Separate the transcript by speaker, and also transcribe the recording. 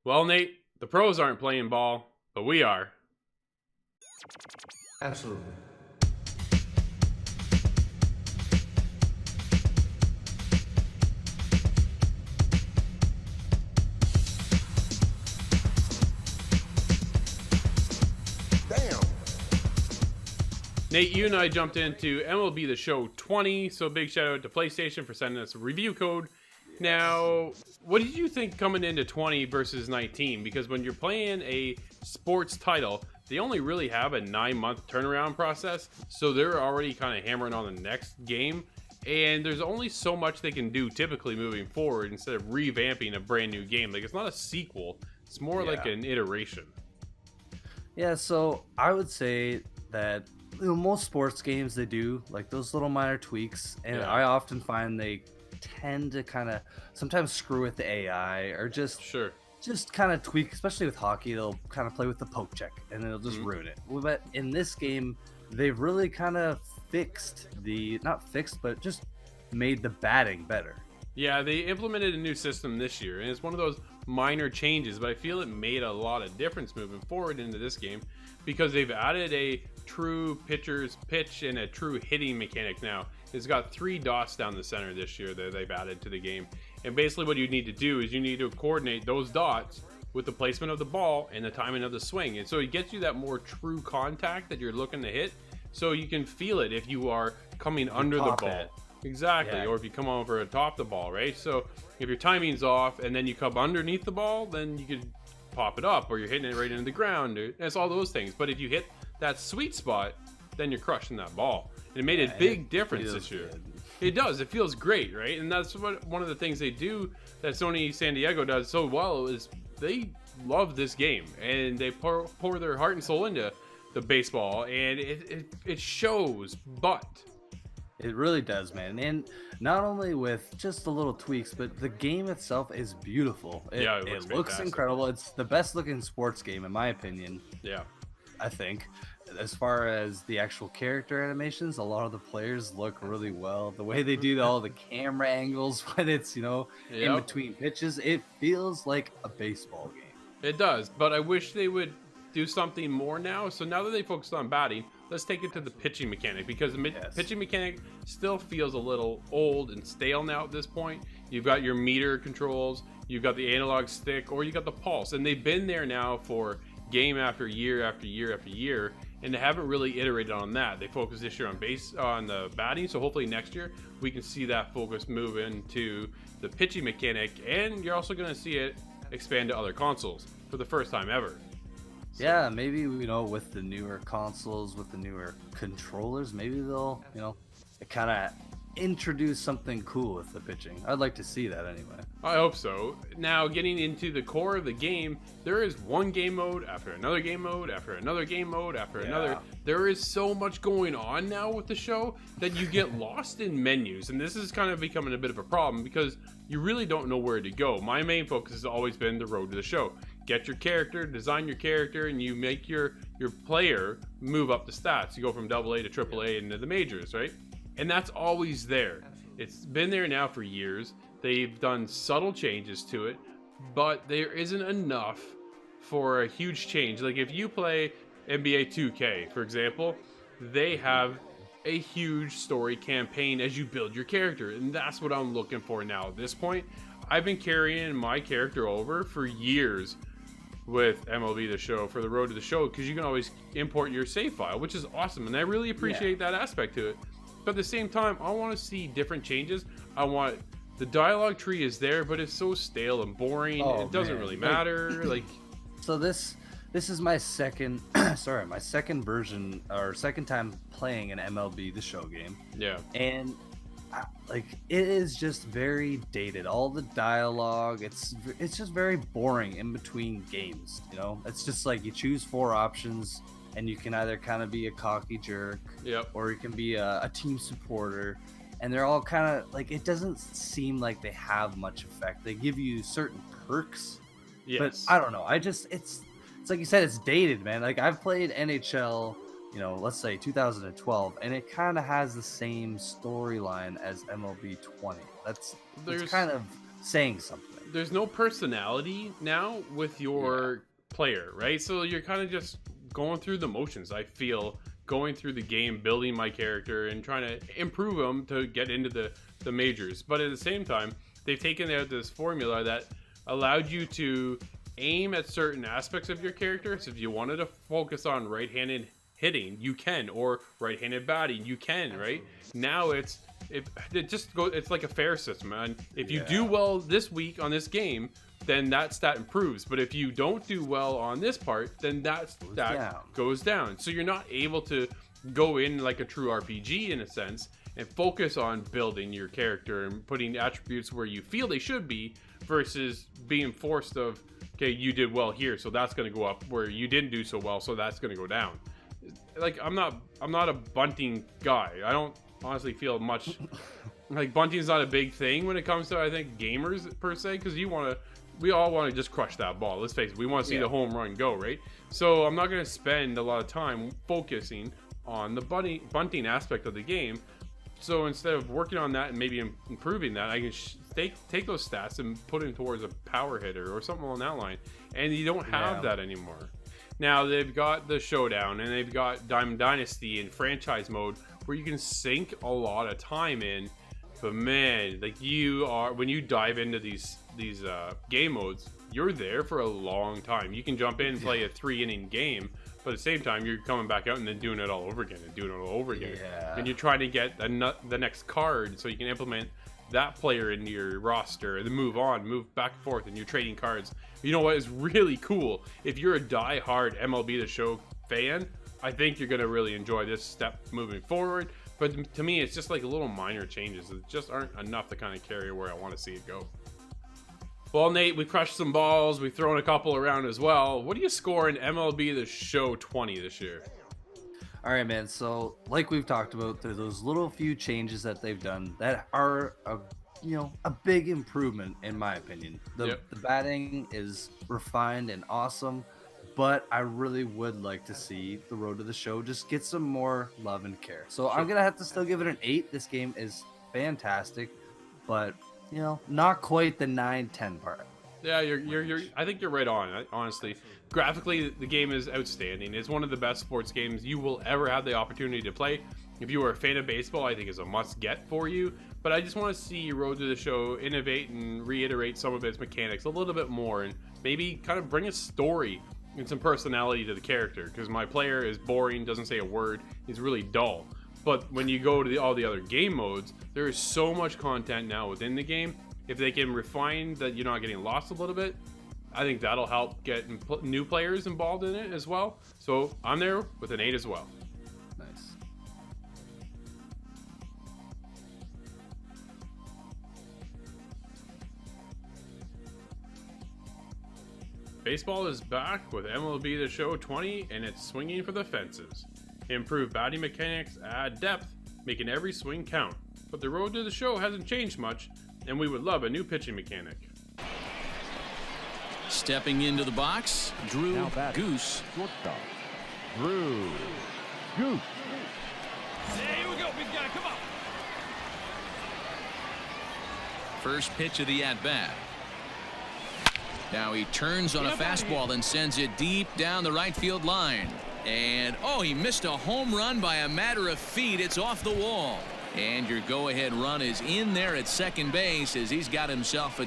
Speaker 1: Well, Nate, the pros aren't playing ball, but we are.
Speaker 2: Absolutely.
Speaker 3: Damn.
Speaker 1: Nate, you and I jumped into MLB The Show 20, so big shout out to PlayStation for sending us a review code. Now, what did you think coming into 20 versus 19? Because when you're playing a sports title, they only really have a 9-month turnaround process, so they're already kind of hammering on the next game, and there's only so much they can do typically moving forward instead of revamping a brand new game. Like, it's not a sequel, it's more like an iteration.
Speaker 4: Yeah, so I would say that most sports games, they do like those little minor tweaks, and I often find they tend to kind of sometimes screw with the AI or just kind of tweak, especially with hockey. They'll kind of play with the poke check and it'll just ruin it. But in this game, they've really kind of but just made the batting better.
Speaker 1: Yeah, they implemented a new system this year, and it's one of those minor changes, but I feel it made a lot of difference moving forward into this game because they've added a true pitcher's pitch and a true hitting mechanic now. It's got 3 dots down the center this year that they've added to the game. And basically what you need to do is you need to coordinate those dots with the placement of the ball and the timing of the swing. And so it gets you that more true contact that you're looking to hit, so you can feel it if you are coming under the ball. Exactly, or if you come over atop the ball, right? So if your timing's off and then you come underneath the ball, then you could pop it up, or you're hitting it right into the ground. It's all those things. But if you hit that sweet spot, then you're crushing that ball. And it made a big difference this year. It does. It feels great, right? And that's what one of the things they do that Sony San Diego does so well is they love this game and they pour their heart and soul into the baseball, and it shows. But
Speaker 4: it really does, man. And not only with just the little tweaks, but the game itself is beautiful. It looks incredible. It's the best looking sports game, in my opinion.
Speaker 1: Yeah.
Speaker 4: I think. As far as the actual character animations, a lot of the players look really well. The way they do all the camera angles when it's, in between pitches, it feels like a baseball game.
Speaker 1: It does, but I wish they would do something more now. So now that they focused on batting, let's take it to the pitching mechanic, because the pitching mechanic still feels a little old and stale now at this point. You've got your meter controls, you've got the analog stick, or you got the pulse, and they've been there now for game after year after year after year, and they haven't really iterated on that. They focused this year on the batting, so hopefully next year we can see that focus move into the pitching mechanic, and you're also going to see it expand to other consoles for the first time ever.
Speaker 4: So, yeah, maybe with the newer consoles, with the newer controllers, maybe they'll kind of introduce something cool with the pitching. I'd like to see that anyway.
Speaker 1: I hope so. Now, getting into the core of the game, there is one game mode after another game mode after another game mode after another. There is so much going on now with the show that you get lost in menus, and this is kind of becoming a bit of a problem because you really don't know where to go. My main focus has always been the road to the show. Get your character, design your character, and you make your player move up the stats. You go from AA to AAA into the majors, right? And that's always there. It's been there now for years. They've done subtle changes to it, but there isn't enough for a huge change. Like if you play NBA 2K, for example, they have a huge story campaign as you build your character, and that's what I'm looking for now at this point. I've been carrying my character over for years with MLB The Show for the road to the show, because you can always import your save file, which is awesome, and I really appreciate that aspect to it. But at the same time, I want to see different changes. I want the dialogue tree is there, but it's so stale and boring. It doesn't really matter.
Speaker 4: So this is my second my second version or second time playing an MLB The Show game.
Speaker 1: Yeah.
Speaker 4: And it is just very dated. All the dialogue, it's just very boring in between games, It's just like you choose 4 options, and you can either kind of be a cocky jerk, or you can be a team supporter, and they're all kind of it doesn't seem like they have much effect. They give you certain perks, but I don't know. It's like you said, it's dated, man. Like I've played NHL, let's say 2012, and it kind of has the same storyline as MLB 20. That's kind of saying something.
Speaker 1: there's no personality now with your player, right? So you're kind of just going through the motions. I feel going through the game, building my character and trying to improve them to get into the majors. But at the same time, they've taken out this formula that allowed you to aim at certain aspects of your character. So if you wanted to focus on right-handed hitting, you can, or right-handed batting, you can, right? Now it's like a fair system, and if you do well this week on this game, then that stat improves. But if you don't do well on this part, then that stat goes down. So you're not able to go in like a true RPG in a sense and focus on building your character and putting attributes where you feel they should be, versus being forced of, okay, you did well here, so that's going to go up, where you didn't do so well, so that's going to go down. Like, I'm not a bunting guy. I don't honestly feel much like bunting's not a big thing when it comes to, I think, gamers per se, because we all want to just crush that ball. Let's face it, we want to see the home run go, right? So I'm not going to spend a lot of time focusing on the bunting aspect of the game. So instead of working on that and maybe improving that, I can take those stats and put them towards a power hitter or something along that line. And you don't have that anymore. Now they've got the Showdown and they've got Diamond Dynasty and franchise mode where you can sink a lot of time in. But man, like, when you dive into these game modes, you're there for a long time. You can jump in and play a 3-inning game, but at the same time, you're coming back out and then doing it all over again and doing it all over again. And you're trying to get the next card so you can implement that player into your roster and then move back and forth, and you're trading cards. You know what is really cool? If you're a die-hard MLB The Show fan, I think you're going to really enjoy this step moving forward. But to me, it's just like little minor changes that just aren't enough to kind of carry where I want to see it go. Well, Nate, we crushed some balls. We've thrown a couple around as well. What do you score in MLB The Show 20 this year?
Speaker 4: All right, man. So, like we've talked about, there's those little few changes that they've done that are a big improvement in my opinion. The batting is refined and awesome, but I really would like to see the Road to the Show just get some more love and care. So I'm gonna have to still give it an 8. This game is fantastic, but not quite the 9-10 part.
Speaker 1: Yeah, I think you're right on. Honestly, graphically, the game is outstanding. It's one of the best sports games you will ever have the opportunity to play. If you are a fan of baseball, I think it's a must-get for you. But I just want to see Road to the Show innovate and reiterate some of its mechanics a little bit more, and maybe kind of bring a story and some personality to the character. Because my player is boring, doesn't say a word, he's really dull. But when you go to all the other game modes, there is so much content now within the game. If they can refine that you're not getting lost a little bit, I think that'll help get new players involved in it as well. So I'm there with an 8 as well.
Speaker 4: Nice.
Speaker 1: Baseball is back with MLB The Show 20, and it's swinging for the fences. Improved batting mechanics add depth, making every swing count. But the Road to the Show hasn't changed much, and we would love a new pitching mechanic.
Speaker 2: Stepping into the box, Drew Goose.
Speaker 3: Shortstop, Drew Goose.
Speaker 2: Here we go, big guy, come on. First pitch of the at-bat. Now he turns on a fastball and sends it deep down the right field line. And, he missed a home run by a matter of feet. It's off the wall. And your go-ahead run is in there at second base as he's got himself a